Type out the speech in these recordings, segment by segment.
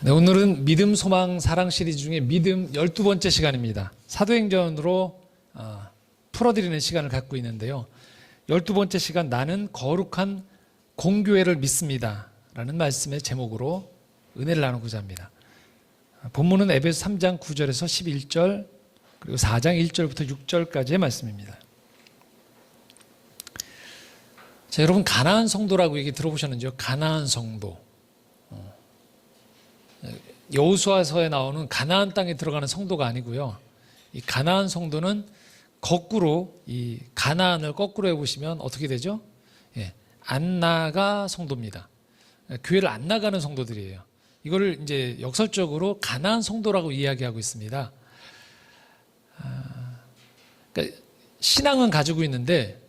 네, 오늘은 믿음, 소망, 사랑 시리즈 중에 믿음 12번째 시간입니다. 사도행전으로 풀어드리는 시간을 갖고 있는데요. 12번째 시간, 나는 거룩한 공교회를 믿습니다 라는 말씀의 제목으로 은혜를 나누고자 합니다. 본문은 에베소 3장 9절에서 11절 그리고 4장 1절부터 6절까지의 말씀입니다. 자, 여러분 가나안 성도라고 얘기 들어보셨는지요? 가나안 성도. 여호수아서에 나오는 가나안 땅에 들어가는 성도가 아니고요. 이 가나안 성도는 거꾸로 이 가나안을 거꾸로 해보시면 어떻게 되죠? 예, 안 나가 성도입니다. 교회를 안 나가는 성도들이에요. 이거를 이제 역설적으로 가나안 성도라고 이야기하고 있습니다. 그러니까 신앙은 가지고 있는데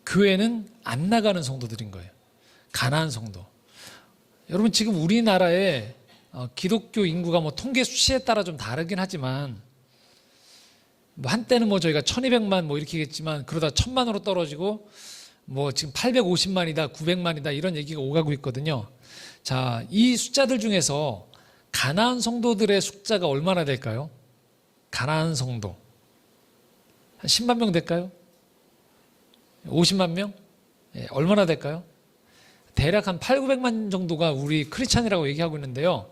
교회는 안 나가는 성도들인 거예요. 가나안 성도. 여러분 지금 우리나라에 기독교 인구가 뭐 통계 수치에 따라 좀 다르긴 하지만 뭐 한때는 뭐 저희가 1200만 뭐 이렇게겠지만 그러다 1000만으로 떨어지고 뭐 지금 850만이다 900만이다 이런 얘기가 오가고 있거든요. 자, 이 숫자들 중에서 가나안 성도들의 숫자가 얼마나 될까요? 가나안 성도 한 10만 명 될까요? 50만 명? 예, 얼마나 될까요? 대략 한 8, 900만 정도가 우리 크리스찬이라고 얘기하고 있는데요.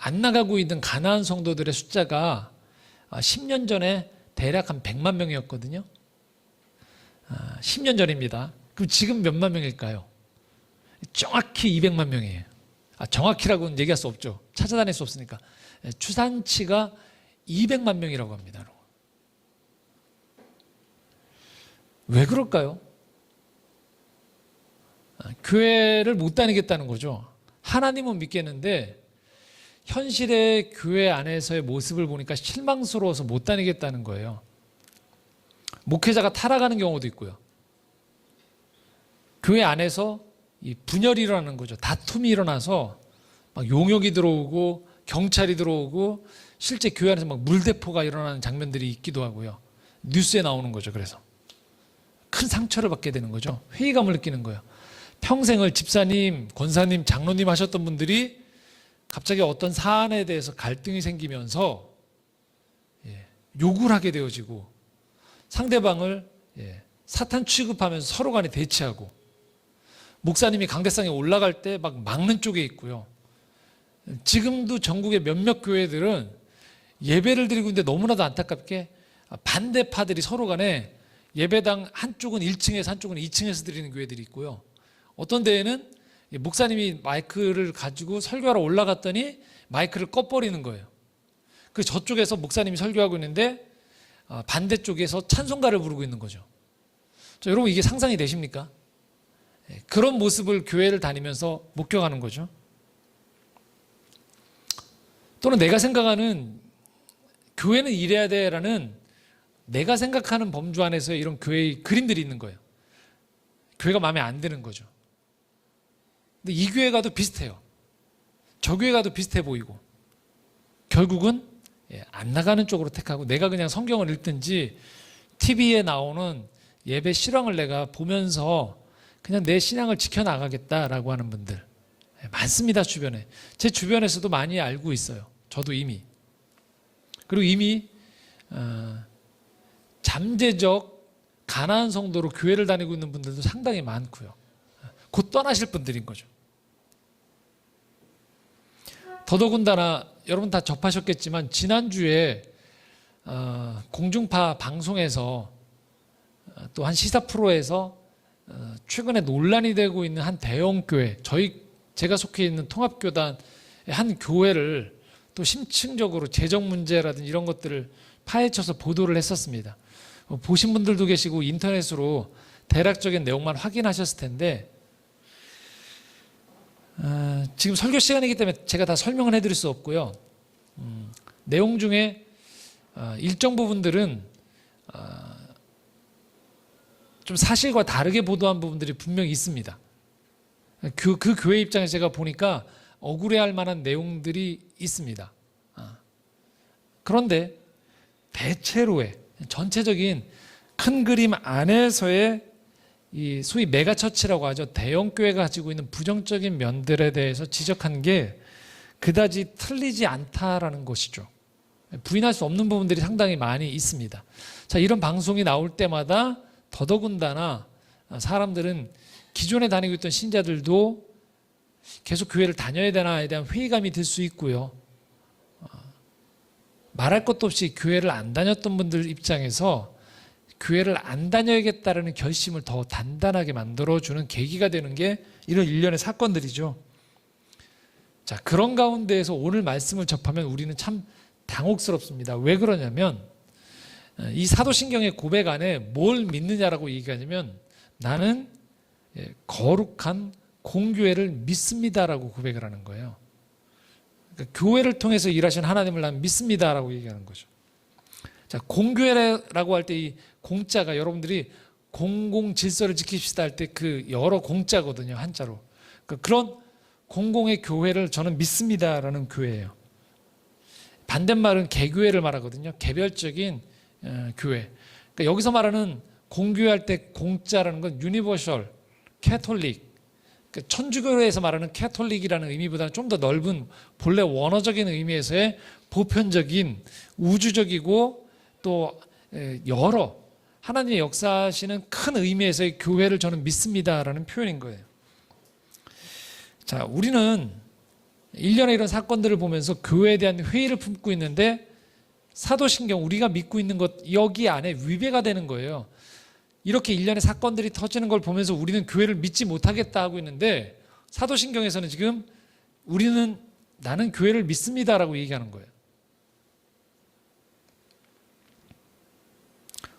안 나가고 있는 가나안 성도들의 숫자가 10년 전에 대략 한 100만 명이었거든요. 10년 전입니다. 그럼 지금 몇만 명일까요? 정확히 200만 명이에요. 정확히라고는 얘기할 수 없죠. 찾아다닐 수 없으니까. 추산치가 200만 명이라고 합니다. 왜 그럴까요? 교회를 못 다니겠다는 거죠. 하나님은 믿겠는데 현실의 교회 안에서의 모습을 보니까 실망스러워서 못 다니겠다는 거예요. 목회자가 타락하는 경우도 있고요. 교회 안에서 이 분열이 일어나는 거죠. 다툼이 일어나서 막 용역이 들어오고 경찰이 들어오고 실제 교회 안에서 막 물대포가 일어나는 장면들이 있기도 하고요. 뉴스에 나오는 거죠. 그래서 큰 상처를 받게 되는 거죠. 회의감을 느끼는 거예요. 평생을 집사님, 권사님, 장로님 하셨던 분들이 갑자기 어떤 사안에 대해서 갈등이 생기면서 욕을 하게 되어지고 상대방을 사탄 취급하면서 서로 간에 대치하고 목사님이 강대상에 올라갈 때 막 막는 쪽에 있고요. 지금도 전국의 몇몇 교회들은 예배를 드리고 있는데 너무나도 안타깝게 반대파들이 서로 간에 예배당 한쪽은 1층에서 한쪽은 2층에서 드리는 교회들이 있고요. 어떤 데에는 목사님이 마이크를 가지고 설교하러 올라갔더니 마이크를 꺼버리는 거예요. 그 저쪽에서 목사님이 설교하고 있는데 반대쪽에서 찬송가를 부르고 있는 거죠. 여러분 이게 상상이 되십니까? 그런 모습을 교회를 다니면서 목격하는 거죠. 또는 내가 생각하는 교회는 이래야 돼라는 내가 생각하는 범주 안에서 이런 교회의 그림들이 있는 거예요. 교회가 마음에 안 드는 거죠. 근데 이 교회 가도 비슷해요. 저 교회 가도 비슷해 보이고 결국은 안 나가는 쪽으로 택하고 내가 그냥 성경을 읽든지 TV에 나오는 예배 실황을 내가 보면서 그냥 내 신앙을 지켜나가겠다라고 하는 분들 많습니다. 주변에. 제 주변에서도 많이 알고 있어요. 저도 이미. 그리고 이미 잠재적 가나안 성도로 교회를 다니고 있는 분들도 상당히 많고요. 곧 떠나실 분들인 거죠. 더더군다나 여러분 다 접하셨겠지만 지난주에 공중파 방송에서 또 한 시사 프로에서 최근에 논란이 되고 있는 한 대형교회, 제가 속해 있는 통합교단의 한 교회를 또 심층적으로 재정 문제라든지 이런 것들을 파헤쳐서 보도를 했었습니다. 보신 분들도 계시고 인터넷으로 대략적인 내용만 확인하셨을 텐데 지금 설교 시간이기 때문에 제가 다 설명을 해드릴 수 없고요. 내용 중에 일정 부분들은 좀 사실과 다르게 보도한 부분들이 분명히 있습니다. 그 교회 입장에서 제가 보니까 억울해할 만한 내용들이 있습니다. 그런데 대체로의 전체적인 큰 그림 안에서의 이 소위 메가처치라고 하죠. 대형 교회가 가지고 있는 부정적인 면들에 대해서 지적한 게 그다지 틀리지 않다라는 것이죠. 부인할 수 없는 부분들이 상당히 많이 있습니다. 자, 이런 방송이 나올 때마다 더더군다나 사람들은 기존에 다니고 있던 신자들도 계속 교회를 다녀야 되나에 대한 회의감이 들 수 있고요. 말할 것도 없이 교회를 안 다녔던 분들 입장에서 교회를 안 다녀야겠다라는 결심을 더 단단하게 만들어주는 계기가 되는 게 이런 일련의 사건들이죠. 자, 그런 가운데에서 오늘 말씀을 접하면 우리는 참 당혹스럽습니다. 왜 그러냐면 이 사도신경의 고백 안에 뭘 믿느냐라고 얘기하냐면 나는 거룩한 공교회를 믿습니다라고 고백을 하는 거예요. 그러니까 교회를 통해서 일하신 하나님을 나는 믿습니다라고 얘기하는 거죠. 자, 공교회라고 할 때 이 공자가 여러분들이 공공 질서를 지킵시다 할 때 그 여러 공자거든요, 한자로. 그러니까 그런 공공의 교회를 저는 믿습니다라는 교회예요. 반대말은 개교회를 말하거든요. 개별적인 교회. 그러니까 여기서 말하는 공교회할 때 공자라는 건 유니버셜, 캐톨릭. 그러니까 천주교에서 말하는 캐톨릭이라는 의미보다는 좀 더 넓은 본래 원어적인 의미에서의 보편적인 우주적이고 또 여러 하나님의 역사하시는 큰 의미에서의 교회를 저는 믿습니다라는 표현인 거예요. 자, 우리는 일련의 이런 사건들을 보면서 교회에 대한 회의를 품고 있는데 사도신경 우리가 믿고 있는 것 여기 안에 위배가 되는 거예요. 이렇게 일련의 사건들이 터지는 걸 보면서 우리는 교회를 믿지 못하겠다 하고 있는데 사도신경에서는 지금 나는 교회를 믿습니다라고 얘기하는 거예요.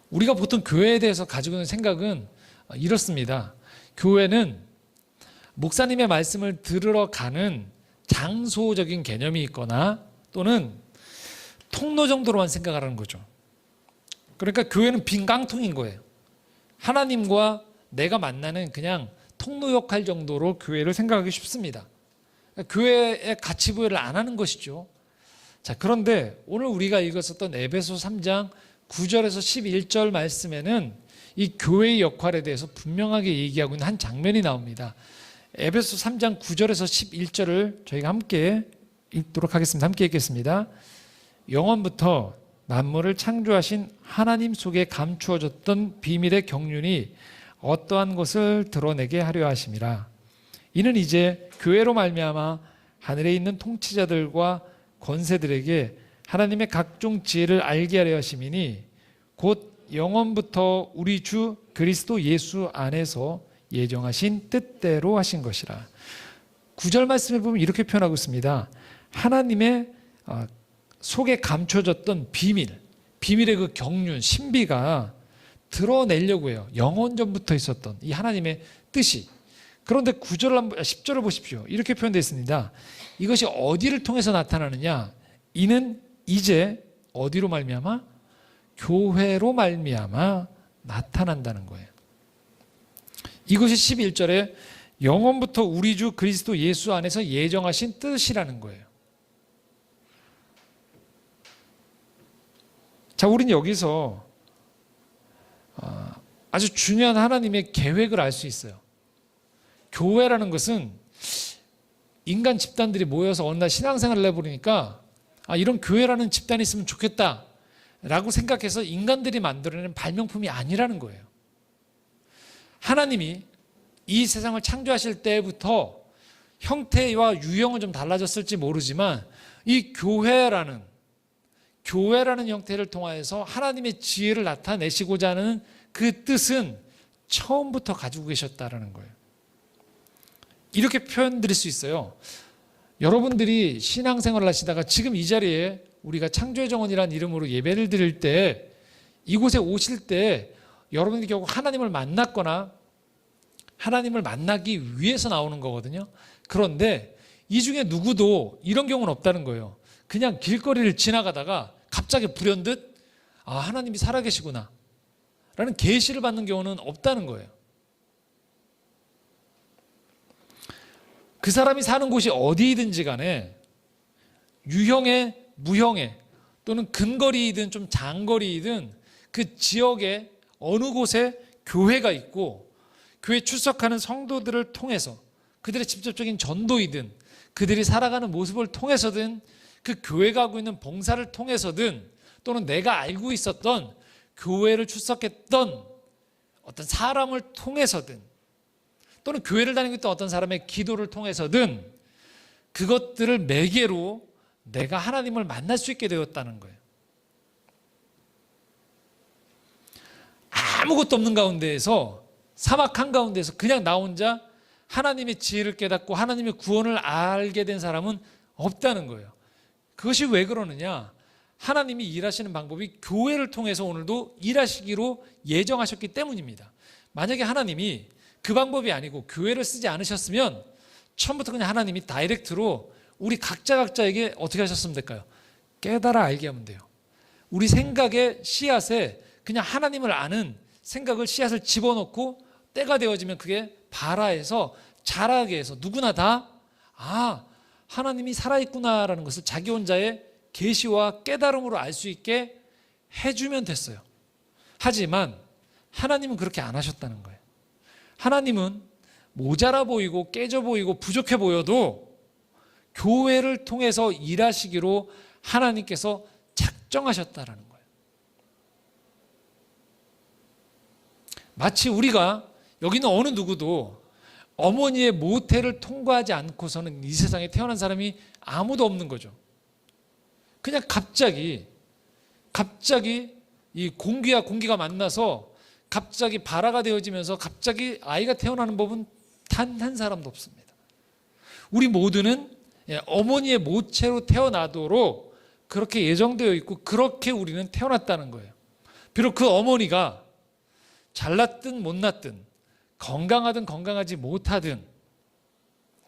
우리가 보통 교회에 대해서 가지고 있는 생각은 이렇습니다. 교회는 목사님의 말씀을 들으러 가는 장소적인 개념이 있거나 또는 통로 정도로만 생각하라는 거죠. 그러니까 교회는 빈 깡통인 거예요. 하나님과 내가 만나는 그냥 통로 역할 정도로 교회를 생각하기 쉽습니다. 그러니까 교회의 가치 부여를 안 하는 것이죠. 자, 그런데 오늘 우리가 읽었었던 에베소 3장 9절에서 11절 말씀에는 이 교회의 역할에 대해서 분명하게 얘기하고 있는 한 장면이 나옵니다. 에베소 3장 9절에서 11절을 저희가 함께 읽도록 하겠습니다. 함께 읽겠습니다. 영원부터 만물을 창조하신 하나님 속에 감추어졌던 비밀의 경륜이 어떠한 것을 드러내게 하려 하심이라. 이는 이제 교회로 말미암아 하늘에 있는 통치자들과 권세들에게 하나님의 각종 지혜를 알게 하려 하심이니 곧 영원부터 우리 주 그리스도 예수 안에서 예정하신 뜻대로 하신 것이라. 9절 말씀을 보면 이렇게 표현하고 있습니다. 하나님의 속에 감춰졌던 비밀의 그 경륜, 신비가 드러내려고 해요. 영원전부터 있었던 이 하나님의 뜻이. 그런데 10절을 보십시오. 이렇게 표현되어 있습니다. 이것이 어디를 통해서 나타나느냐? 이는 이제 어디로 말미암아? 교회로 말미암아 나타난다는 거예요. 이것이 11절에 영원부터 우리 주 그리스도 예수 안에서 예정하신 뜻이라는 거예요. 자, 우리는 여기서 아주 중요한 하나님의 계획을 알 수 있어요. 교회라는 것은 인간 집단들이 모여서 어느 날 신앙생활을 해버리니까 이런 교회라는 집단이 있으면 좋겠다 라고 생각해서 인간들이 만들어낸 발명품이 아니라는 거예요. 하나님이 이 세상을 창조하실 때부터 형태와 유형은 좀 달라졌을지 모르지만 이 교회라는 형태를 통하여서 하나님의 지혜를 나타내시고자 하는 그 뜻은 처음부터 가지고 계셨다라는 거예요. 이렇게 표현드릴 수 있어요. 여러분들이 신앙생활을 하시다가 지금 이 자리에 우리가 창조의 정원이라는 이름으로 예배를 드릴 때 이곳에 오실 때 여러분들이 결국 하나님을 만났거나 하나님을 만나기 위해서 나오는 거거든요. 그런데 이 중에 누구도 이런 경우는 없다는 거예요. 그냥 길거리를 지나가다가 갑자기 불현듯 하나님이 살아계시구나 라는 계시를 받는 경우는 없다는 거예요. 그 사람이 사는 곳이 어디이든지 간에 유형의 무형의 또는 근거리이든 좀 장거리이든 그 지역에 어느 곳에 교회가 있고 교회 출석하는 성도들을 통해서 그들의 직접적인 전도이든 그들이 살아가는 모습을 통해서든 그 교회가 하고 있는 봉사를 통해서든 또는 내가 알고 있었던 교회를 출석했던 어떤 사람을 통해서든 또는 교회를 다니고 있던 어떤 사람의 기도를 통해서든 그것들을 매개로 내가 하나님을 만날 수 있게 되었다는 거예요. 아무것도 없는 가운데에서, 사막 한가운데에서 그냥 나 혼자 하나님의 지혜를 깨닫고 하나님의 구원을 알게 된 사람은 없다는 거예요. 그것이 왜 그러느냐? 하나님이 일하시는 방법이 교회를 통해서 오늘도 일하시기로 예정하셨기 때문입니다. 만약에 하나님이 그 방법이 아니고 교회를 쓰지 않으셨으면 처음부터 그냥 하나님이 다이렉트로 우리 각자에게 어떻게 하셨으면 될까요? 깨달아 알게 하면 돼요. 우리 생각의 씨앗에 그냥 하나님을 아는 생각을, 씨앗을 집어넣고 때가 되어지면 그게 발아해서 자라게 해서 누구나 다 하나님이 살아있구나라는 것을 자기 혼자의 계시와 깨달음으로 알 수 있게 해주면 됐어요. 하지만 하나님은 그렇게 안 하셨다는 거예요. 하나님은 모자라 보이고 깨져 보이고 부족해 보여도 교회를 통해서 일하시기로 하나님께서 작정하셨다라는 거예요. 마치 우리가 여기 있는 어느 누구도 어머니의 모태를 통과하지 않고서는 이 세상에 태어난 사람이 아무도 없는 거죠. 그냥 갑자기 이 공기가 만나서 갑자기 발아가 되어지면서 갑자기 아이가 태어나는 법은 단 한 사람도 없습니다. 우리 모두는 어머니의 모체로 태어나도록 그렇게 예정되어 있고 그렇게 우리는 태어났다는 거예요. 비록 그 어머니가 잘났든 못났든 건강하든 건강하지 못하든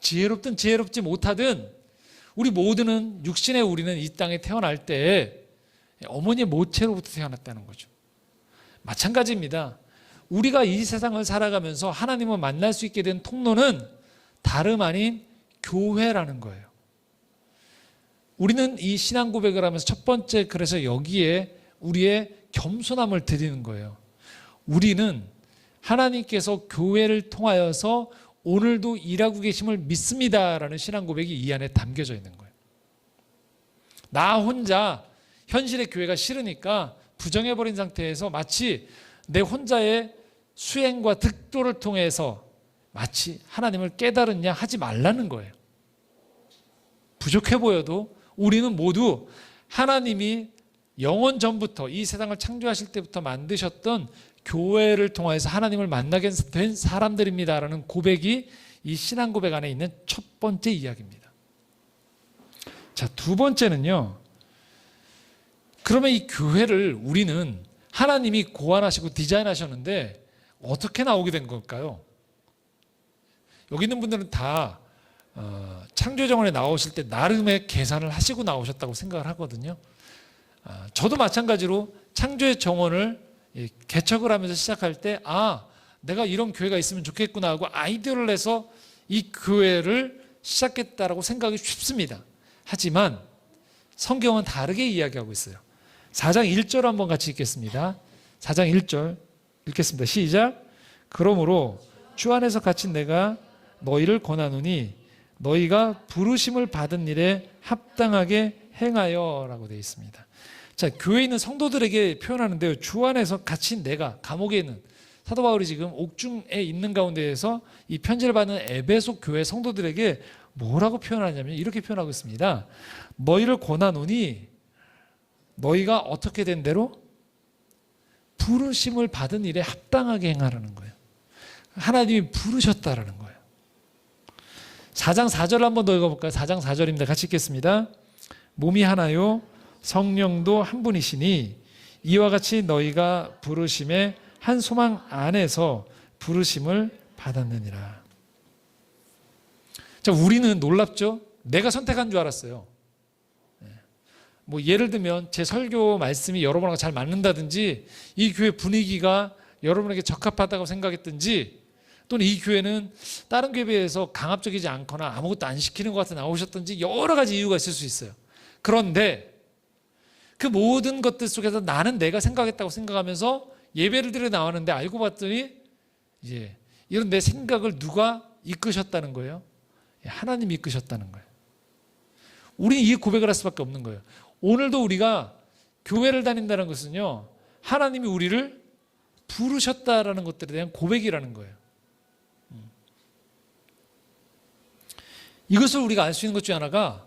지혜롭든 지혜롭지 못하든 우리 모두는 육신의 우리는 이 땅에 태어날 때 어머니의 모체로부터 태어났다는 거죠. 마찬가지입니다. 우리가 이 세상을 살아가면서 하나님을 만날 수 있게 된 통로는 다름 아닌 교회라는 거예요. 우리는 이 신앙 고백을 하면서 첫 번째, 그래서 여기에 우리의 겸손함을 드리는 거예요. 우리는 하나님께서 교회를 통하여서 오늘도 일하고 계심을 믿습니다라는 신앙 고백이 이 안에 담겨져 있는 거예요. 나 혼자 현실의 교회가 싫으니까 부정해버린 상태에서 마치 내 혼자의 수행과 득도를 통해서 마치 하나님을 깨달았냐 하지 말라는 거예요. 부족해 보여도 우리는 모두 하나님이 영원 전부터 이 세상을 창조하실 때부터 만드셨던 교회를 통해서 하나님을 만나게 된 사람들입니다라는 고백이 이 신앙 고백 안에 있는 첫 번째 이야기입니다. 자, 두 번째는요. 그러면 이 교회를 우리는 하나님이 고안하시고 디자인하셨는데 어떻게 나오게 된 걸까요? 여기 있는 분들은 다 창조정원에 나오실 때 나름의 계산을 하시고 나오셨다고 생각을 하거든요. 저도 마찬가지로 창조의 정원을 개척을 하면서 시작할 때 내가 이런 교회가 있으면 좋겠구나 하고 아이디어를 내서 이 교회를 시작했다라고 생각이 쉽습니다. 하지만 성경은 다르게 이야기하고 있어요. 4장 1절 한번 같이 읽겠습니다. 4장 1절 읽겠습니다. 시작. 그러므로 주 안에서 갇힌 내가 너희를 권하노니 너희가 부르심을 받은 일에 합당하게 행하여 라고 되어 있습니다. 자, 교회에 있는 성도들에게 표현하는데요. 주 안에서 갇힌 내가, 감옥에 있는 사도 바울이 지금 옥중에 있는 가운데에서 이 편지를 받는 에베소 교회 성도들에게 뭐라고 표현하냐면 이렇게 표현하고 있습니다. 너희를 권하노니 너희가 어떻게 된 대로 부르심을 받은 일에 합당하게 행하라는 거예요. 하나님이 부르셨다라는 거예요. 4장 4절 한번 더 읽어볼까요? 4장 4절입니다. 같이 읽겠습니다. 몸이 하나요 성령도 한 분이시니 이와 같이 너희가 부르심의 한 소망 안에서 부르심을 받았느니라. 자, 우리는 놀랍죠? 내가 선택한 줄 알았어요. 뭐 예를 들면 제 설교 말씀이 여러분하고 잘 맞는다든지 이 교회 분위기가 여러분에게 적합하다고 생각했든지 또는 이 교회는 다른 교회에 비해서 강압적이지 않거나 아무것도 안 시키는 것 같아 나오셨든지 여러 가지 이유가 있을 수 있어요. 그런데 그 모든 것들 속에서 나는 내가 생각했다고 생각하면서 예배를 드려 나왔는데 알고 봤더니 이제 이런 내 생각을 누가 이끄셨다는 거예요? 하나님이 이끄셨다는 거예요. 우리는 이 고백을 할 수밖에 없는 거예요. 오늘도 우리가 교회를 다닌다는 것은요, 하나님이 우리를 부르셨다라는 것들에 대한 고백이라는 거예요. 이것을 우리가 알 수 있는 것 중 하나가,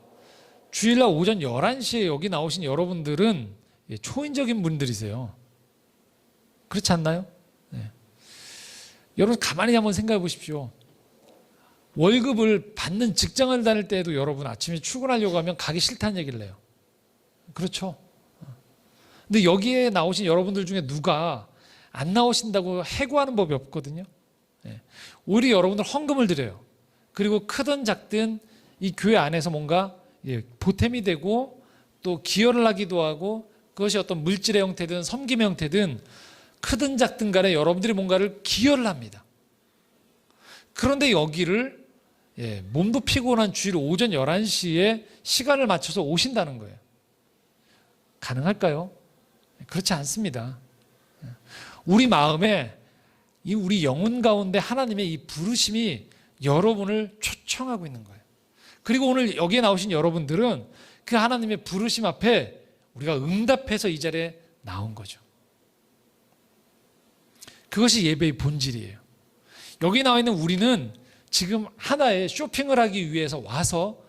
주일날 오전 11시에 여기 나오신 여러분들은 초인적인 분들이세요. 그렇지 않나요? 네. 여러분 가만히 한번 생각해 보십시오. 월급을 받는 직장을 다닐 때에도 여러분 아침에 출근하려고 하면 가기 싫다는 얘기를 해요. 그렇죠? 근데 여기에 나오신 여러분들 중에 누가 안 나오신다고 해고하는 법이 없거든요. 네. 오히려 여러분들 헌금을 드려요. 그리고 크든 작든 이 교회 안에서 뭔가 보탬이 되고 또 기여를 하기도 하고, 그것이 어떤 물질의 형태든 섬김의 형태든 크든 작든 간에 여러분들이 뭔가를 기여를 합니다. 그런데 여기를 몸도 피곤한 주일 오전 11시에 시간을 맞춰서 오신다는 거예요. 가능할까요? 그렇지 않습니다. 우리 마음에, 우리 영혼 가운데 하나님의 이 부르심이 여러분을 초청하고 있는 거예요. 그리고 오늘 여기에 나오신 여러분들은 그 하나님의 부르심 앞에 우리가 응답해서 이 자리에 나온 거죠. 그것이 예배의 본질이에요. 여기 나와 있는 우리는 지금 하나의 쇼핑을 하기 위해서 와서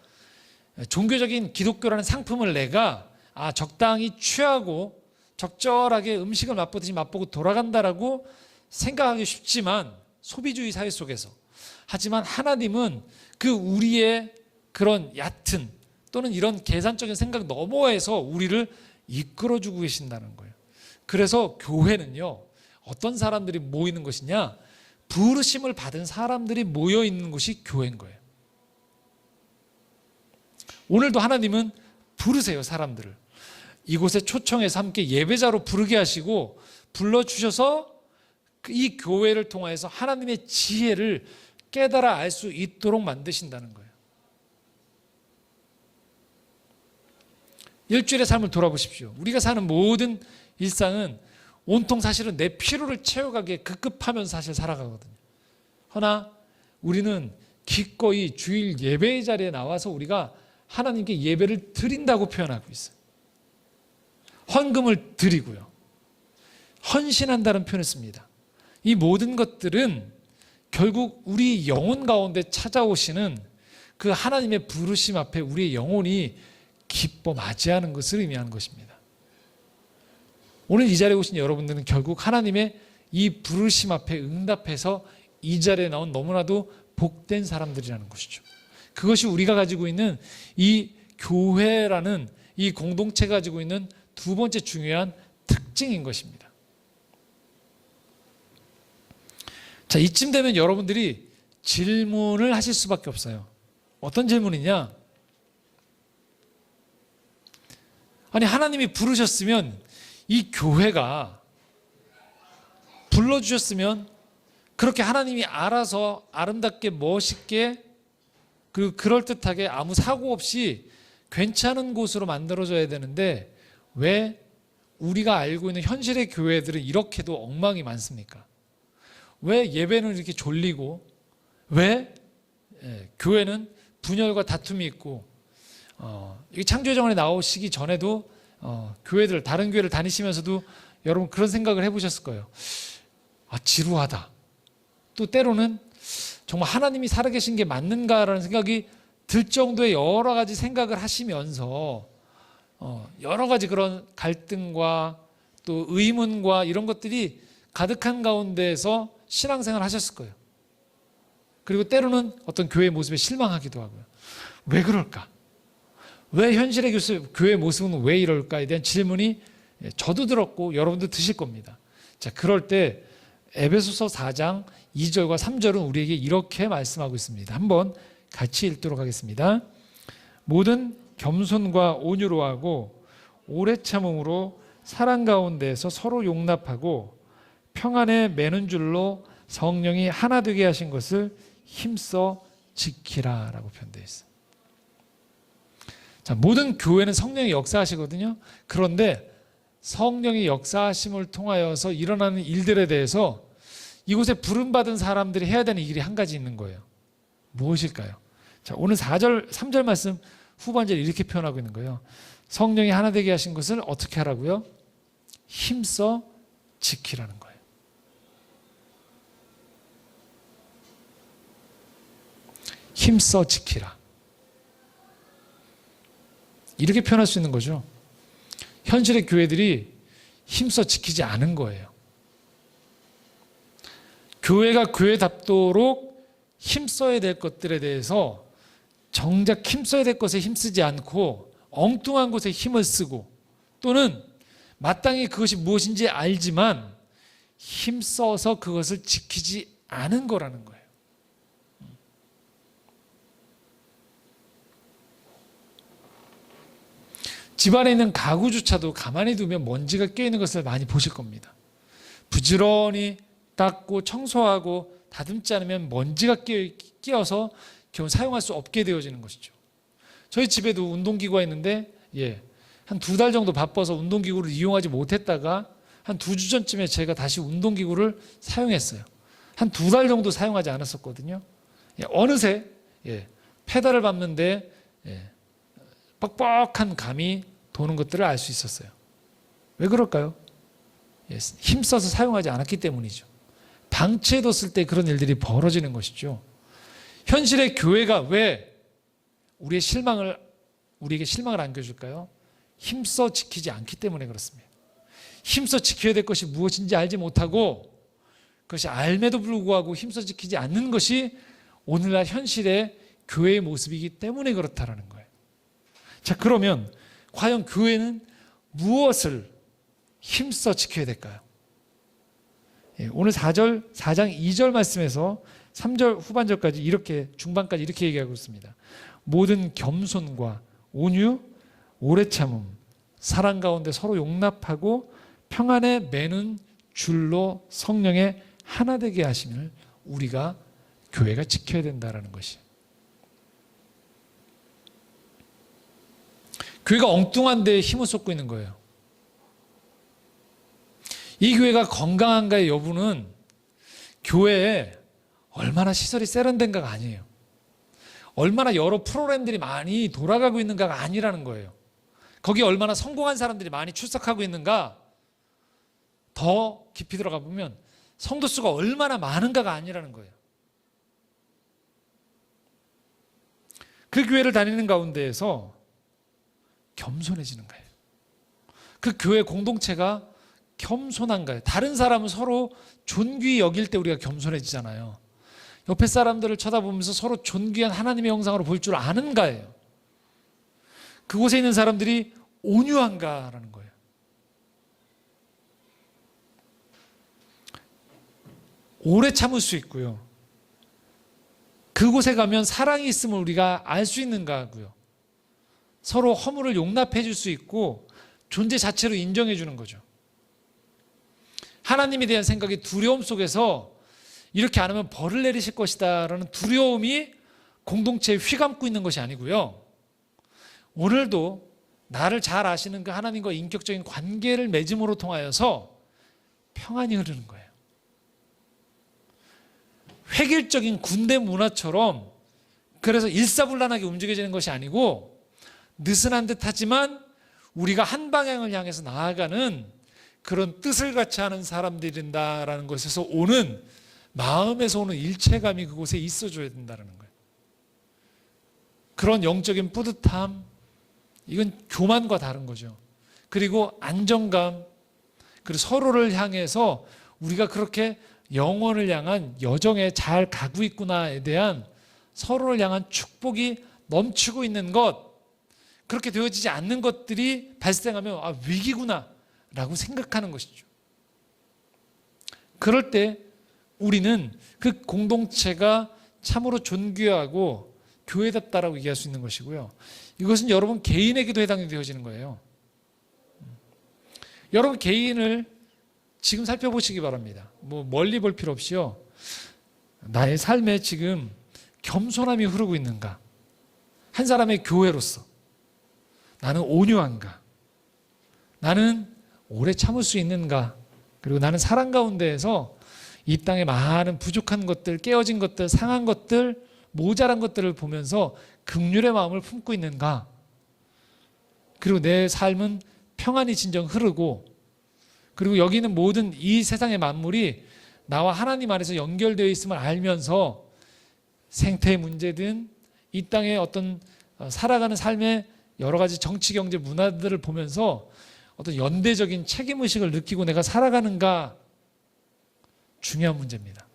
종교적인 기독교라는 상품을 내가 적당히 취하고 적절하게 음식을 맛보듯이 맛보고 돌아간다라고 생각하기 쉽지만, 소비주의 사회 속에서, 하지만 하나님은 그 우리의 그런 얕은 또는 이런 계산적인 생각 너머에서 우리를 이끌어주고 계신다는 거예요. 그래서 교회는요, 어떤 사람들이 모이는 것이냐? 부르심을 받은 사람들이 모여 있는 곳이 교회인 거예요. 오늘도 하나님은 부르세요, 사람들을. 이곳에 초청해서 함께 예배자로 부르게 하시고 불러주셔서 이 교회를 통해서 하나님의 지혜를 깨달아 알 수 있도록 만드신다는 거예요. 일주일의 삶을 돌아보십시오. 우리가 사는 모든 일상은 온통 사실은 내 피로를 채워가기에 급급하면서 사실 살아가거든요. 허나 우리는 기꺼이 주일 예배의 자리에 나와서 우리가 하나님께 예배를 드린다고 표현하고 있어요. 헌금을 드리고요. 헌신한다는 표현을 씁니다. 이 모든 것들은 결국 우리 영혼 가운데 찾아오시는 그 하나님의 부르심 앞에 우리의 영혼이 기뻐 맞이하는 것을 의미하는 것입니다. 오늘 이 자리에 오신 여러분들은 결국 하나님의 이 부르심 앞에 응답해서 이 자리에 나온 너무나도 복된 사람들이라는 것이죠. 그것이 우리가 가지고 있는 이 교회라는 이 공동체가 가지고 있는 두 번째 중요한 특징인 것입니다. 자, 이쯤 되면 여러분들이 질문을 하실 수밖에 없어요. 어떤 질문이냐? 아니, 하나님이 부르셨으면, 이 교회가 불러주셨으면 그렇게 하나님이 알아서 아름답게 멋있게 그리고 그럴듯하게 아무 사고 없이 괜찮은 곳으로 만들어져야 되는데 왜 우리가 알고 있는 현실의 교회들은 이렇게도 엉망이 많습니까? 왜 예배는 이렇게 졸리고, 왜 교회는 분열과 다툼이 있고, 창조의 정원에 나오시기 전에도 교회들, 다른 교회를 다니시면서도 여러분 그런 생각을 해보셨을 거예요. 지루하다. 또 때로는 정말 하나님이 살아계신 게 맞는가라는 생각이 들 정도의 여러 가지 생각을 하시면서 여러 가지 그런 갈등과 또 의문과 이런 것들이 가득한 가운데에서 신앙생활을 하셨을 거예요. 그리고 때로는 어떤 교회의 모습에 실망하기도 하고요. 왜 그럴까? 왜 현실의 교회의 모습은 왜 이럴까에 대한 질문이 저도 들었고 여러분도 드실 겁니다. 자, 그럴 때 에베소서 4장 2절과 3절은 우리에게 이렇게 말씀하고 있습니다. 한번 같이 읽도록 하겠습니다. 모든 겸손과 온유로 하고 오래 참음으로 사랑 가운데에서 서로 용납하고 평안에 매는 줄로 성령이 하나 되게 하신 것을 힘써 지키라 라고 표현되어 있어요. 자, 모든 교회는 성령이 역사하시거든요. 그런데 성령의 역사하심을 통하여서 일어나는 일들에 대해서 이곳에 부름받은 사람들이 해야 되는 일이 한 가지 있는 거예요. 무엇일까요? 자, 오늘 4절, 3절 말씀 후반절에 이렇게 표현하고 있는 거예요. 성령이 하나 되게 하신 것을 어떻게 하라고요? 힘써 지키라는 거예요. 힘써 지키라. 이렇게 표현할 수 있는 거죠. 현실의 교회들이 힘써 지키지 않은 거예요. 교회가 교회답도록 힘써야 될 것들에 대해서 정작 힘써야 될 것에 힘쓰지 않고 엉뚱한 곳에 힘을 쓰고, 또는 마땅히 그것이 무엇인지 알지만 힘써서 그것을 지키지 않은 거라는 거예요. 집안에 있는 가구조차도 가만히 두면 먼지가 껴있는 것을 많이 보실 겁니다. 부지런히 닦고 청소하고 다듬지 않으면 먼지가 끼어서 결국 사용할 수 없게 되어지는 것이죠. 저희 집에도 운동기구가 있는데 한 2달 정도 바빠서 운동기구를 이용하지 못했다가 한 2주 전쯤에 제가 다시 운동기구를 사용했어요. 한 2달 정도 사용하지 않았었거든요. 어느새 페달을 밟는데 뻑뻑한 감이 도는 것들을 알 수 있었어요. 왜 그럴까요? 힘써서 사용하지 않았기 때문이죠. 방치해뒀을 때 그런 일들이 벌어지는 것이죠. 현실의 교회가 왜 우리에게 실망을 안겨줄까요? 힘써 지키지 않기 때문에 그렇습니다. 힘써 지켜야 될 것이 무엇인지 알지 못하고, 그것이 알매도 불구하고 힘써 지키지 않는 것이 오늘날 현실의 교회의 모습이기 때문에 그렇다라는 거예요. 자, 그러면 과연 교회는 무엇을 힘써 지켜야 될까요? 오늘 4장 2절 말씀에서 3절 후반절까지 중반까지 이렇게 얘기하고 있습니다. 모든 겸손과 온유, 오래 참음, 사랑 가운데 서로 용납하고 평안에 매는 줄로 성령의 하나 되게 하심을 우리가 교회가 지켜야 된다라는 것이. 교회가 엉뚱한 데에 힘을 쏟고 있는 거예요. 이 교회가 건강한가의 여부는 교회에 얼마나 시설이 세련된가가 아니에요. 얼마나 여러 프로그램들이 많이 돌아가고 있는가가 아니라는 거예요. 거기에 얼마나 성공한 사람들이 많이 출석하고 있는가, 더 깊이 들어가 보면 성도 수가 얼마나 많은가가 아니라는 거예요. 그 교회를 다니는 가운데에서 겸손해지는 거예요. 그 교회 공동체가 겸손한가요? 다른 사람은 서로 존귀히 여길 때 우리가 겸손해지잖아요. 옆에 사람들을 쳐다보면서 서로 존귀한 하나님의 형상으로 볼 줄 아는가예요. 그곳에 있는 사람들이 온유한가라는 거예요. 오래 참을 수 있고요. 그곳에 가면 사랑이 있음을 우리가 알 수 있는가 하고요. 서로 허물을 용납해 줄 수 있고 존재 자체로 인정해 주는 거죠. 하나님에 대한 생각이 두려움 속에서 이렇게 안 하면 벌을 내리실 것이다 라는 두려움이 공동체에 휘감고 있는 것이 아니고요. 오늘도 나를 잘 아시는 그 하나님과 인격적인 관계를 맺음으로 통하여서 평안이 흐르는 거예요. 획일적인 군대 문화처럼 그래서 일사불란하게 움직여지는 것이 아니고 느슨한 듯 하지만 우리가 한 방향을 향해서 나아가는 그런 뜻을 같이 하는 사람들이다라는 것에서 오는, 마음에서 오는 일체감이 그곳에 있어줘야 된다는 거예요. 그런 영적인 뿌듯함, 이건 교만과 다른 거죠. 그리고 안정감, 그리고 서로를 향해서 우리가 그렇게 영혼을 향한 여정에 잘 가고 있구나에 대한 서로를 향한 축복이 넘치고 있는 것, 그렇게 되어지지 않는 것들이 발생하면 위기구나 라고 생각하는 것이죠. 그럴 때 우리는 그 공동체가 참으로 존귀하고 교회답다라고 얘기할 수 있는 것이고요. 이것은 여러분 개인에게도 해당이 되어지는 거예요. 여러분 개인을 지금 살펴보시기 바랍니다. 멀리 볼 필요 없이요. 나의 삶에 지금 겸손함이 흐르고 있는가? 한 사람의 교회로서 나는 온유한가? 나는 오래 참을 수 있는가? 그리고 나는 사랑 가운데에서 이 땅에 많은 부족한 것들, 깨어진 것들, 상한 것들 모자란 것들을 보면서 긍휼의 마음을 품고 있는가? 그리고 내 삶은 평안히 진정 흐르고, 그리고 여기 있는 모든 이 세상의 만물이 나와 하나님 안에서 연결되어 있음을 알면서 생태의 문제든 이 땅의 어떤 살아가는 삶의 여러 가지 정치, 경제, 문화들을 보면서 어떤 연대적인 책임의식을 느끼고 내가 살아가는가, 중요한 문제입니다.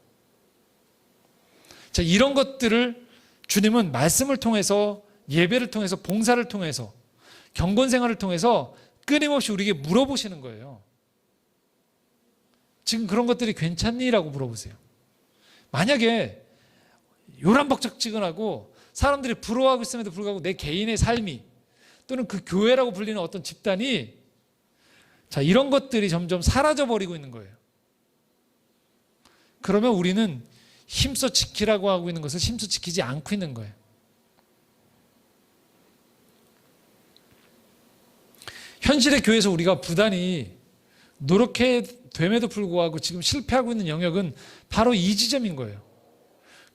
자, 이런 것들을 주님은 말씀을 통해서, 예배를 통해서, 봉사를 통해서, 경건 생활을 통해서 끊임없이 우리에게 물어보시는 거예요. 지금 그런 것들이 괜찮니? 라고 물어보세요. 만약에 요란벅적지근하고 사람들이 부러워하고 있음에도 불구하고 내 개인의 삶이, 또는 그 교회라고 불리는 어떤 집단이, 자, 이런 것들이 점점 사라져버리고 있는 거예요. 그러면 우리는 힘써 지키라고 하고 있는 것을 힘써 지키지 않고 있는 거예요. 현실의 교회에서 우리가 부단히 노력해됨에도 불구하고 지금 실패하고 있는 영역은 바로 이 지점인 거예요.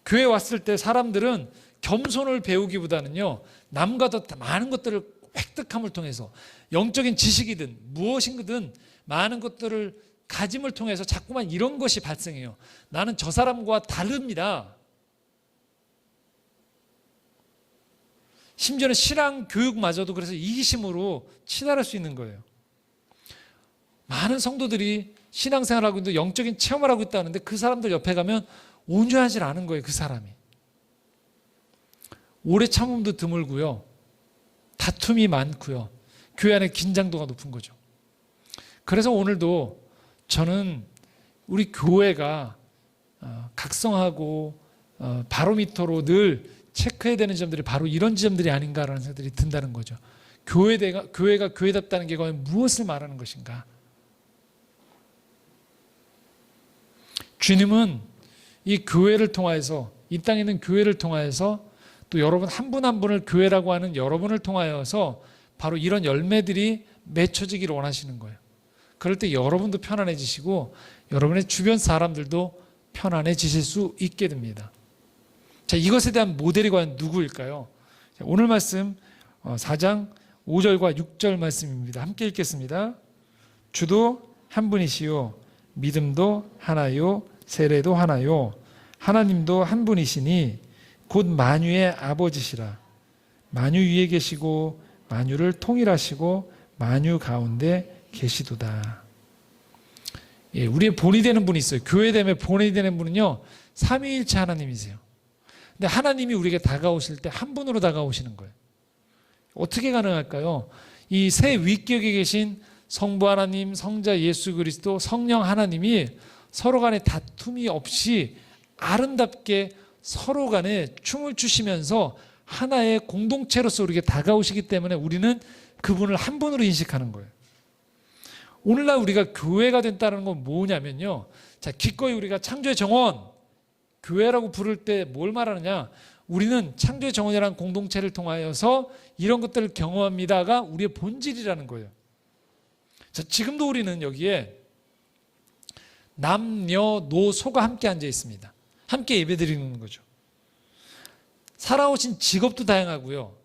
교회에 왔을 때 사람들은 겸손을 배우기보다는요, 남과 더 많은 것들을 획득함을 통해서, 영적인 지식이든 무엇이든 많은 것들을 가짐을 통해서 자꾸만 이런 것이 발생해요. 나는 저 사람과 다릅니다. 심지어는 신앙 교육마저도 그래서 이기심으로 치달을 수 있는 거예요. 많은 성도들이 신앙생활을 하고 있는데 영적인 체험을 하고 있다는데 그 사람들 옆에 가면 온전하지 않은 거예요. 그 사람이. 오래 참음도 드물고요. 다툼이 많고요. 교회 안에 긴장도가 높은 거죠. 그래서 오늘도 저는 우리 교회가 각성하고 바로미터로 늘 체크해야 되는 점들이 바로 이런 지점들이 아닌가라는 생각이 든다는 거죠. 교회가 교회답다는 게 과연 무엇을 말하는 것인가? 주님은 이 교회를 통하여서, 이 땅에 있는 교회를 통하여서, 또 여러분 한 분 한 분을 교회라고 하는 여러분을 통하여서 바로 이런 열매들이 맺혀지기를 원하시는 거예요. 그럴 때 여러분도 편안해지시고 여러분의 주변 사람들도 편안해지실 수 있게 됩니다. 자, 이것에 대한 모델이 과연 누구일까요? 오늘 말씀 4장 5절과 6절 말씀입니다. 함께 읽겠습니다. 주도 한 분이시요, 믿음도 하나요, 세례도 하나요, 하나님도 한 분이시니 곧 만유의 아버지시라. 만유 위에 계시고 만유를 통일하시고 만유 가운데 계시도다. 예, 우리의 본이 되는 분이 있어요. 교회됨의 본이 되는 분은요, 삼위일체 하나님이세요. 근데 하나님이 우리에게 다가오실 때 한 분으로 다가오시는 거예요. 어떻게 가능할까요? 이 세 위격에 계신 성부 하나님, 성자 예수 그리스도, 성령 하나님이 서로 간에 다툼이 없이 아름답게 서로 간에 춤을 추시면서 하나의 공동체로서 우리에게 다가오시기 때문에 우리는 그분을 한 분으로 인식하는 거예요. 오늘날 우리가 교회가 됐다는 건 뭐냐면요, 자, 기꺼이 우리가 창조의 정원, 교회라고 부를 때 뭘 말하느냐, 우리는 창조의 정원이라는 공동체를 통하여서 이런 것들을 경험합니다가 우리의 본질이라는 거예요. 자, 지금도 우리는 여기에 남녀노소가 함께 앉아 있습니다. 함께 예배드리는 거죠. 살아오신 직업도 다양하고요,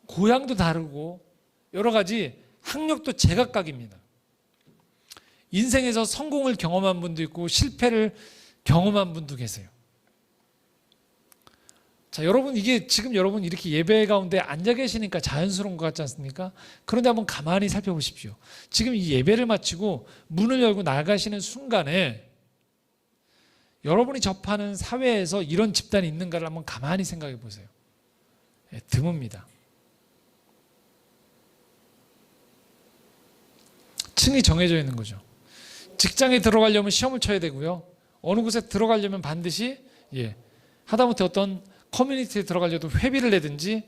고향도 다르고 여러 가지 학력도 제각각입니다. 인생에서 성공을 경험한 분도 있고 실패를 경험한 분도 계세요. 자, 여러분, 이게 지금 여러분 이렇게 예배 가운데 앉아 계시니까 자연스러운 것 같지 않습니까? 그런데 한번 가만히 살펴보십시오. 지금 이 예배를 마치고 문을 열고 나가시는 순간에 여러분이 접하는 사회에서 이런 집단이 있는가를 한번 가만히 생각해 보세요. 예, 드뭅니다. 층이 정해져 있는 거죠. 직장에 들어가려면 시험을 쳐야 되고요, 어느 곳에 들어가려면 반드시 하다못해 어떤 커뮤니티에 들어가려도 회비를 내든지,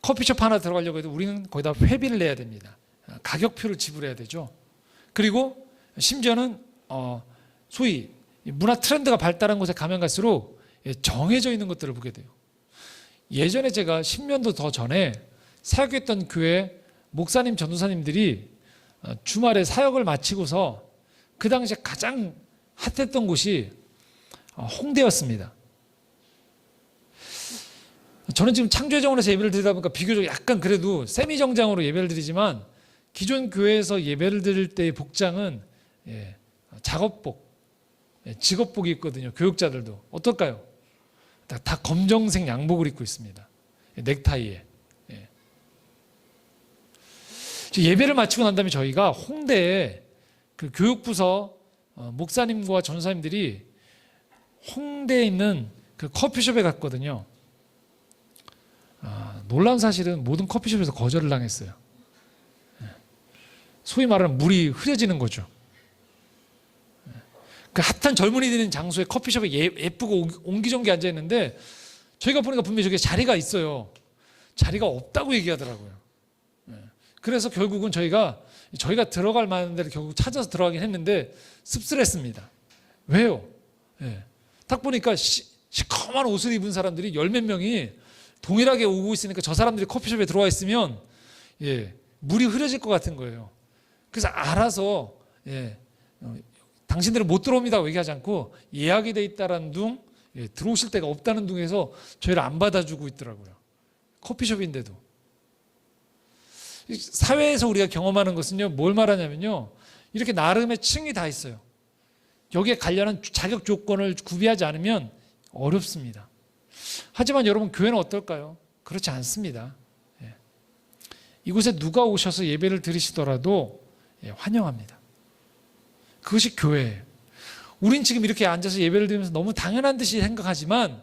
커피숍 하나 들어가려고 해도 우리는 거기다 회비를 내야 됩니다. 가격표를 지불해야 되죠. 그리고 심지어는 소위 문화 트렌드가 발달한 곳에 가면 갈수록 정해져 있는 것들을 보게 돼요. 예전에 제가 10년도 더 전에 사역했던 교회 목사님, 전도사님들이 주말에 사역을 마치고서 그 당시에 가장 핫했던 곳이 홍대였습니다. 저는 지금 창조정원에서 예배를 드리다 보니까 비교적 약간 그래도 세미 정장으로 예배를 드리지만 기존 교회에서 예배를 드릴 때의 복장은 작업복, 직업복이 있거든요. 교육자들도 어떨까요? 다 검정색 양복을 입고 있습니다. 넥타이에. 예배를 마치고 난 다음에 저희가 홍대에 그 교육부서 목사님과 전사님들이 홍대에 있는 그 커피숍에 갔거든요. 놀라운 사실은 모든 커피숍에서 거절을 당했어요. 소위 말하는 물이 흐려지는 거죠. 그 핫한 젊은이들이 있는 장소에 커피숍에 예쁘고 옹기종기 앉아 있는데 저희가 보니까 분명히 저기 자리가 있어요. 자리가 없다고 얘기하더라고요. 그래서 결국은 저희가 들어갈 만한 데를 결국 찾아서 들어가긴 했는데 씁쓸했습니다. 왜요? 딱 보니까 시커먼 옷을 입은 사람들이 열 몇 명이 동일하게 오고 있으니까 저 사람들이 커피숍에 들어와 있으면 물이 흐려질 것 같은 거예요. 그래서 알아서 당신들은 못 들어옵니다고 얘기하지 않고 예약이 돼 있다라는 둥, 들어오실 데가 없다는 둥에서 저희를 안 받아주고 있더라고요. 커피숍인데도. 사회에서 우리가 경험하는 것은요, 뭘 말하냐면요, 이렇게 나름의 층이 다 있어요. 여기에 관련한 자격 조건을 구비하지 않으면 어렵습니다. 하지만 여러분, 교회는 어떨까요? 그렇지 않습니다. 이곳에 누가 오셔서 예배를 드리시더라도 환영합니다. 그것이 교회예요. 우린 지금 이렇게 앉아서 예배를 드리면서 너무 당연한 듯이 생각하지만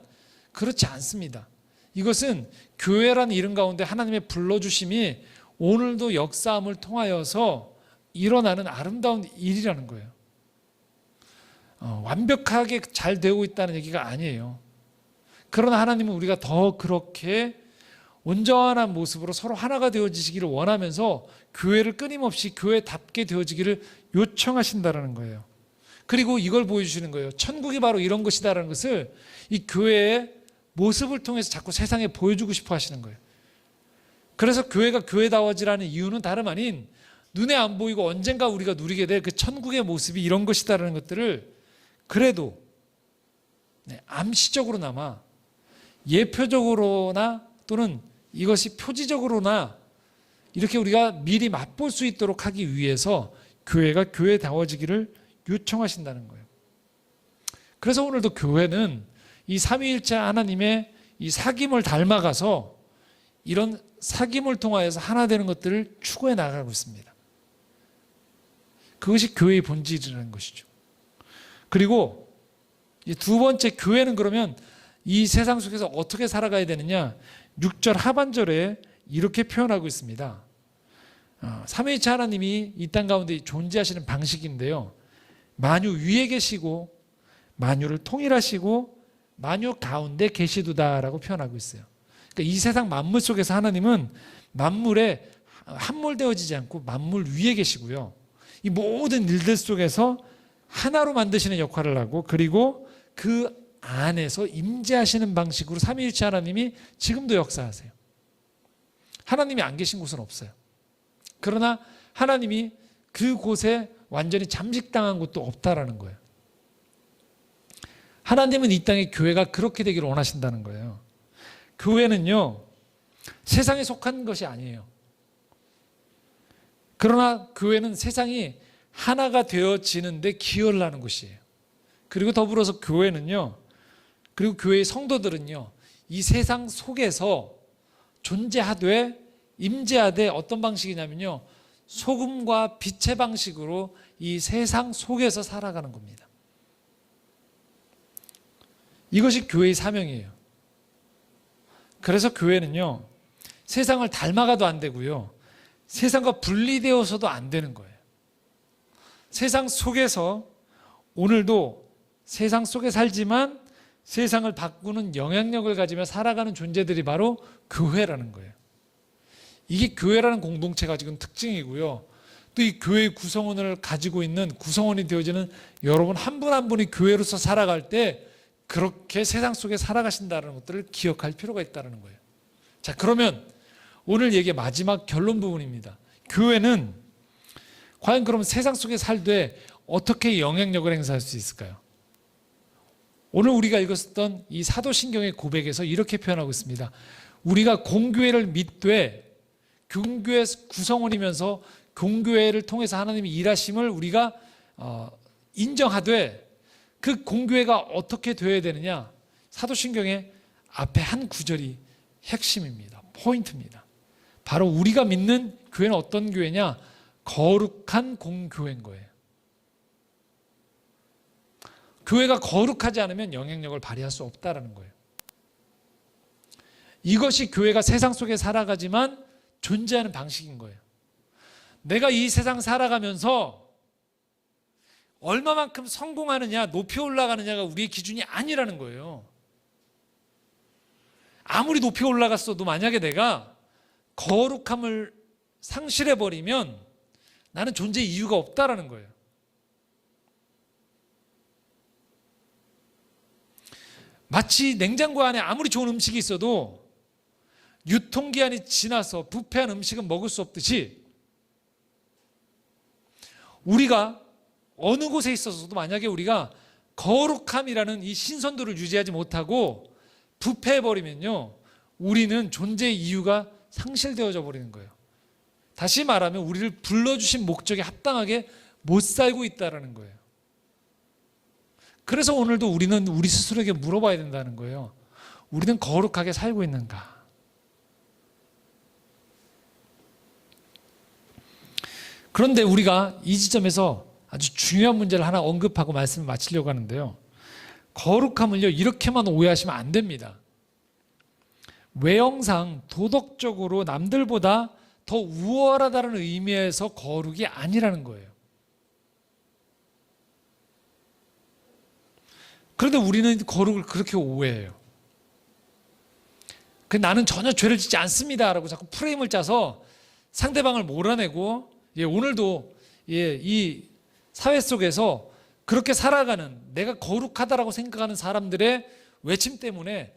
그렇지 않습니다. 이것은 교회라는 이름 가운데 하나님의 불러주심이 오늘도 역사함을 통하여서 일어나는 아름다운 일이라는 거예요. 완벽하게 잘 되고 있다는 얘기가 아니에요. 그러나 하나님은 우리가 더 그렇게 온전한 모습으로 서로 하나가 되어지시기를 원하면서 교회를 끊임없이 교회답게 되어지기를 요청하신다는 거예요. 그리고 이걸 보여주시는 거예요. 천국이 바로 이런 것이다라는 것을 이 교회의 모습을 통해서 자꾸 세상에 보여주고 싶어 하시는 거예요. 그래서 교회가 교회다워지라는 이유는 다름 아닌 눈에 안 보이고 언젠가 우리가 누리게 될 그 천국의 모습이 이런 것이다라는 것들을 그래도 암시적으로나마 예표적으로나 또는 이것이 표지적으로나 이렇게 우리가 미리 맛볼 수 있도록 하기 위해서 교회가 교회다워지기를 요청하신다는 거예요. 그래서 오늘도 교회는 이 삼위일체 하나님의 이 사귐을 닮아가서 이런 사귐을 통하여서 하나 되는 것들을 추구해 나가고 있습니다. 그것이 교회의 본질이라는 것이죠. 그리고 두 번째, 교회는 그러면 이 세상 속에서 어떻게 살아가야 되느냐? 6절 하반절에 이렇게 표현하고 있습니다. 삼위일체 하나님이 이 땅 가운데 존재하시는 방식인데요, 만유 위에 계시고 만유를 통일하시고 만유 가운데 계시도다라고 표현하고 있어요. 그러니까 이 세상 만물 속에서 하나님은 만물에 함몰되어지지 않고 만물 위에 계시고요, 이 모든 일들 속에서 하나로 만드시는 역할을 하고, 그리고 그 안에서 임재하시는 방식으로 삼위일체 하나님이 지금도 역사하세요. 하나님이 안 계신 곳은 없어요. 그러나 하나님이 그곳에 완전히 잠식당한 곳도 없다라는 거예요. 하나님은 이 땅에 교회가 그렇게 되기를 원하신다는 거예요. 교회는요, 세상에 속한 것이 아니에요. 그러나 교회는 세상이 하나가 되어지는데 기여를 하는 곳이에요. 그리고 더불어서 교회는요, 그리고 교회의 성도들은요, 이 세상 속에서 존재하되 임재하되 어떤 방식이냐면요, 소금과 빛의 방식으로 이 세상 속에서 살아가는 겁니다. 이것이 교회의 사명이에요. 그래서 교회는요, 세상을 닮아가도 안 되고요, 세상과 분리되어서도 안 되는 거예요. 세상 속에서 오늘도 세상 속에 살지만 세상을 바꾸는 영향력을 가지며 살아가는 존재들이 바로 교회라는 거예요. 이게 교회라는 공동체가 지금 특징이고요, 또 이 교회의 구성원을 가지고 있는 구성원이 되어지는 여러분 한 분 한 분이 교회로서 살아갈 때 그렇게 세상 속에 살아가신다는 것들을 기억할 필요가 있다는 거예요. 자, 그러면 오늘 얘기의 마지막 결론 부분입니다. 교회는 과연 그럼 세상 속에 살되 어떻게 영향력을 행사할 수 있을까요? 오늘 우리가 읽었던 이 사도신경의 고백에서 이렇게 표현하고 있습니다. 우리가 공교회를 믿되 공교회 구성원이면서 공교회를 통해서 하나님이 일하심을 우리가 인정하되 그 공교회가 어떻게 되어야 되느냐? 사도신경의 앞에 한 구절이 핵심입니다. 포인트입니다. 바로 우리가 믿는 교회는 어떤 교회냐? 거룩한 공교회인 거예요. 교회가 거룩하지 않으면 영향력을 발휘할 수 없다는 거예요. 이것이 교회가 세상 속에 살아가지만 존재하는 방식인 거예요. 내가 이 세상 살아가면서 얼마만큼 성공하느냐, 높이 올라가느냐가 우리의 기준이 아니라는 거예요. 아무리 높이 올라갔어도 만약에 내가 거룩함을 상실해버리면 나는 존재의 이유가 없다라는 거예요. 마치 냉장고 안에 아무리 좋은 음식이 있어도 유통기한이 지나서 부패한 음식은 먹을 수 없듯이 우리가 어느 곳에 있어서도 만약에 우리가 거룩함이라는 이 신선도를 유지하지 못하고 부패해버리면요, 우리는 존재의 이유가 상실되어져 버리는 거예요. 다시 말하면 우리를 불러주신 목적에 합당하게 못 살고 있다는 거예요. 그래서 오늘도 우리는 우리 스스로에게 물어봐야 된다는 거예요. 우리는 거룩하게 살고 있는가? 그런데 우리가 이 지점에서 아주 중요한 문제를 하나 언급하고 말씀을 마치려고 하는데요. 거룩함을요, 이렇게만 오해하시면 안 됩니다. 외형상 도덕적으로 남들보다 더 우월하다는 의미에서 거룩이 아니라는 거예요. 그런데 우리는 거룩을 그렇게 오해해요. 나는 전혀 죄를 짓지 않습니다라고 자꾸 프레임을 짜서 상대방을 몰아내고, 오늘도 이 사회 속에서 그렇게 살아가는, 내가 거룩하다라고 생각하는 사람들의 외침 때문에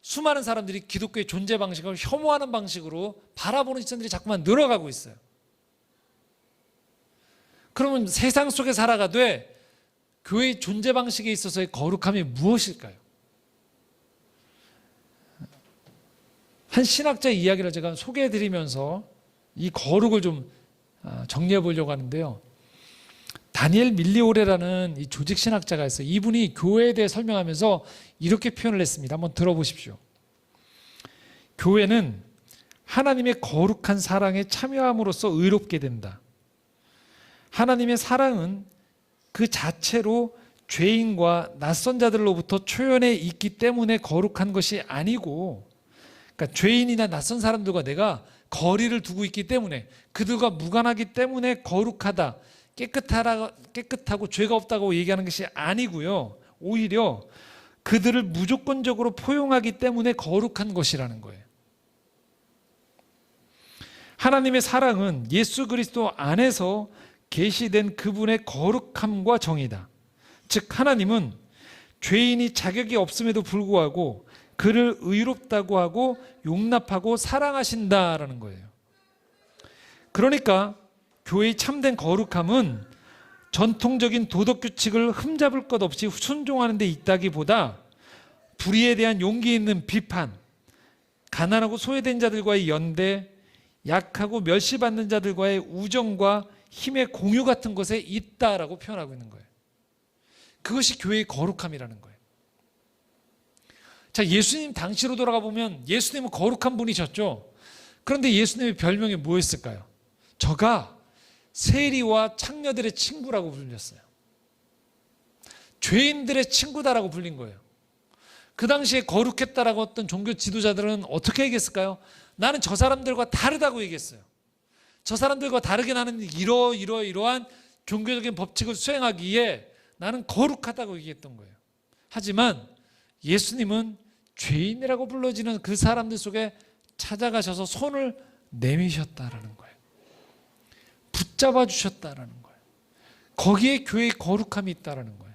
수많은 사람들이 기독교의 존재 방식을 혐오하는 방식으로 바라보는 시선들이 자꾸만 늘어가고 있어요. 그러면 세상 속에 살아가되 교회의 존재 방식에 있어서의 거룩함이 무엇일까요? 한 신학자의 이야기를 제가 소개해드리면서 이 거룩을 좀 정리해 보려고 하는데요. 다니엘 밀리오레라는 이 조직 신학자가 있어요. 이분이 교회에 대해 설명하면서 이렇게 표현을 했습니다. 한번 들어보십시오. 교회는 하나님의 거룩한 사랑에 참여함으로써 의롭게 된다. 하나님의 사랑은 그 자체로 죄인과 낯선 자들로부터 초연해 있기 때문에 거룩한 것이 아니고, 그러니까 죄인이나 낯선 사람들과 내가 거리를 두고 있기 때문에, 그들과 무관하기 때문에 거룩하다, 깨끗하고 죄가 없다고 얘기하는 것이 아니고요. 오히려 그들을 무조건적으로 포용하기 때문에 거룩한 것이라는 거예요. 하나님의 사랑은 예수 그리스도 안에서 계시된 그분의 거룩함과 정의다. 즉 하나님은 죄인이 자격이 없음에도 불구하고 그를 의롭다고 하고 용납하고 사랑하신다라는 거예요. 그러니까 교회의 참된 거룩함은 전통적인 도덕 규칙을 흠잡을 것 없이 순종하는 데 있다기보다 불의에 대한 용기 있는 비판, 가난하고 소외된 자들과의 연대, 약하고 멸시받는 자들과의 우정과 힘의 공유 같은 것에 있다라고 표현하고 있는 거예요. 그것이 교회의 거룩함이라는 거예요. 자, 예수님 당시로 돌아가 보면 예수님은 거룩한 분이셨죠. 그런데 예수님의 별명이 뭐였을까요? 저가 세리와 창녀들의 친구라고 불렸어요. 죄인들의 친구다라고 불린 거예요. 그 당시에 거룩했다라고 했던 종교 지도자들은 어떻게 얘기했을까요? 나는 저 사람들과 다르다고 얘기했어요. 저 사람들과 다르게 나는 이러한 종교적인 법칙을 수행하기에 나는 거룩하다고 얘기했던 거예요. 하지만 예수님은 죄인이라고 불러지는 그 사람들 속에 찾아가셔서 손을 내미셨다라는 거예요. 붙잡아 주셨다라는 거예요. 거기에 교회의 거룩함이 있다라는 거예요.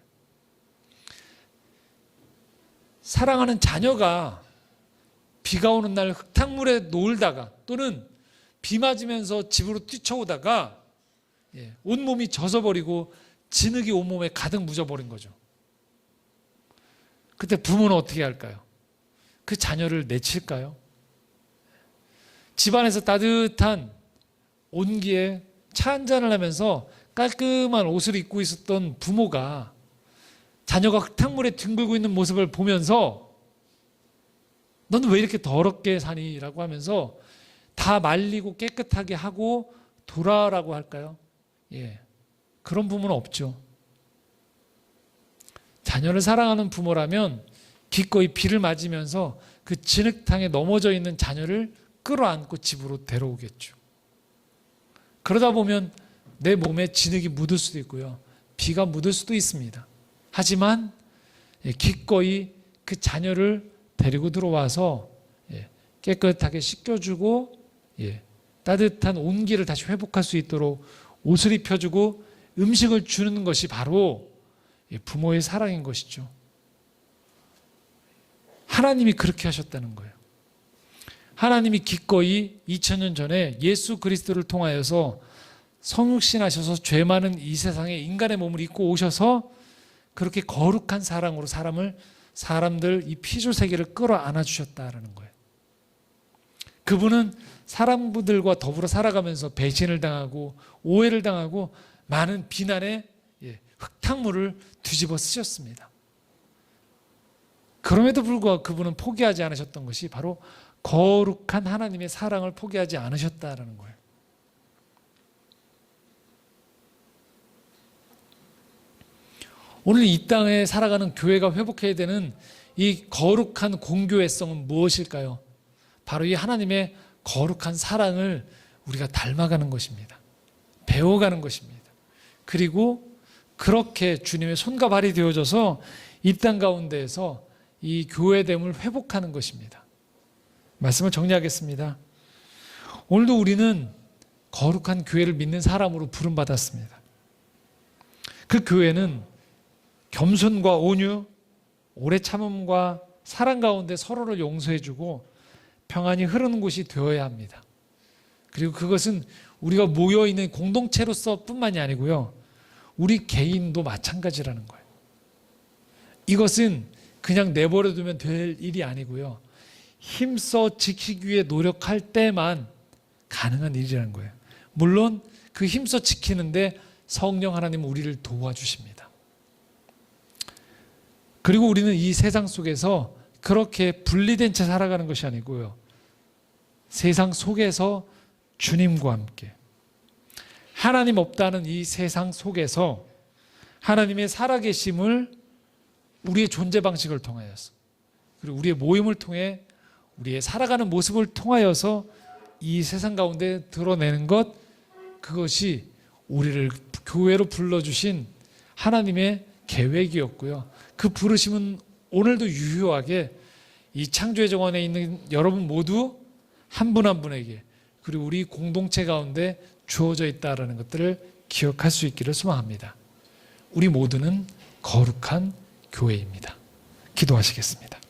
사랑하는 자녀가 비가 오는 날 흙탕물에 놀다가 또는 비 맞으면서 집으로 뛰쳐오다가 온몸이 젖어버리고 진흙이 온몸에 가득 묻어버린 거죠. 그때 부모는 어떻게 할까요? 그 자녀를 내칠까요? 집안에서 따뜻한 온기에 차 한잔을 하면서 깔끔한 옷을 입고 있었던 부모가 자녀가 흙탕물에 뒹굴고 있는 모습을 보면서 너는 왜 이렇게 더럽게 사니? 라고 하면서 다 말리고 깨끗하게 하고 돌아라고 할까요? 예, 그런 부모는 없죠. 자녀를 사랑하는 부모라면 기꺼이 비를 맞으면서 그 진흙탕에 넘어져 있는 자녀를 끌어안고 집으로 데려오겠죠. 그러다 보면 내 몸에 진흙이 묻을 수도 있고요. 비가 묻을 수도 있습니다. 하지만 기꺼이 그 자녀를 데리고 들어와서 깨끗하게 씻겨주고 따뜻한 온기를 다시 회복할 수 있도록 옷을 입혀주고 음식을 주는 것이 바로 부모의 사랑인 것이죠. 하나님이 그렇게 하셨다는 거예요. 하나님이 기꺼이 2000년 전에 예수 그리스도를 통하여서 성육신하셔서 죄 많은 이 세상에 인간의 몸을 입고 오셔서 그렇게 거룩한 사랑으로 사람들 이 피조 세계를 끌어안아 주셨다라는 거예요. 그분은 사람들과 더불어 살아가면서 배신을 당하고 오해를 당하고 많은 비난의 흙탕물을 뒤집어 쓰셨습니다. 그럼에도 불구하고 그분은 포기하지 않으셨던 것이 바로 거룩한 하나님의 사랑을 포기하지 않으셨다라는 거예요. 오늘 이 땅에 살아가는 교회가 회복해야 되는 이 거룩한 공교회성은 무엇일까요? 바로 이 하나님의 거룩한 사랑을 우리가 닮아가는 것입니다. 배워가는 것입니다. 그리고 그렇게 주님의 손과 발이 되어져서 이 땅 가운데에서 이 교회됨을 회복하는 것입니다. 말씀을 정리하겠습니다. 오늘도 우리는 거룩한 교회를 믿는 사람으로 부름받았습니다. 그 교회는 겸손과 온유, 오래 참음과 사랑 가운데 서로를 용서해주고 평안이 흐르는 곳이 되어야 합니다. 그리고 그것은 우리가 모여있는 공동체로서 뿐만이 아니고요, 우리 개인도 마찬가지라는 거예요. 이것은 그냥 내버려두면 될 일이 아니고요, 힘써 지키기 위해 노력할 때만 가능한 일이라는 거예요. 물론 그 힘써 지키는데 성령 하나님은 우리를 도와주십니다. 그리고 우리는 이 세상 속에서 그렇게 분리된 채 살아가는 것이 아니고요, 세상 속에서 주님과 함께 하나님 없다는 이 세상 속에서 하나님의 살아계심을 우리의 존재 방식을 통하여서, 그리고 우리의 모임을 통해 우리의 살아가는 모습을 통하여서 이 세상 가운데 드러내는 것, 그것이 우리를 교회로 불러주신 하나님의 계획이었고요, 그 부르심은 오늘도 유효하게 이 창조의 정원에 있는 여러분 모두 한 분 한 분에게, 그리고 우리 공동체 가운데 주어져 있다는 것들을 기억할 수 있기를 소망합니다. 우리 모두는 거룩한 교회입니다. 기도하시겠습니다.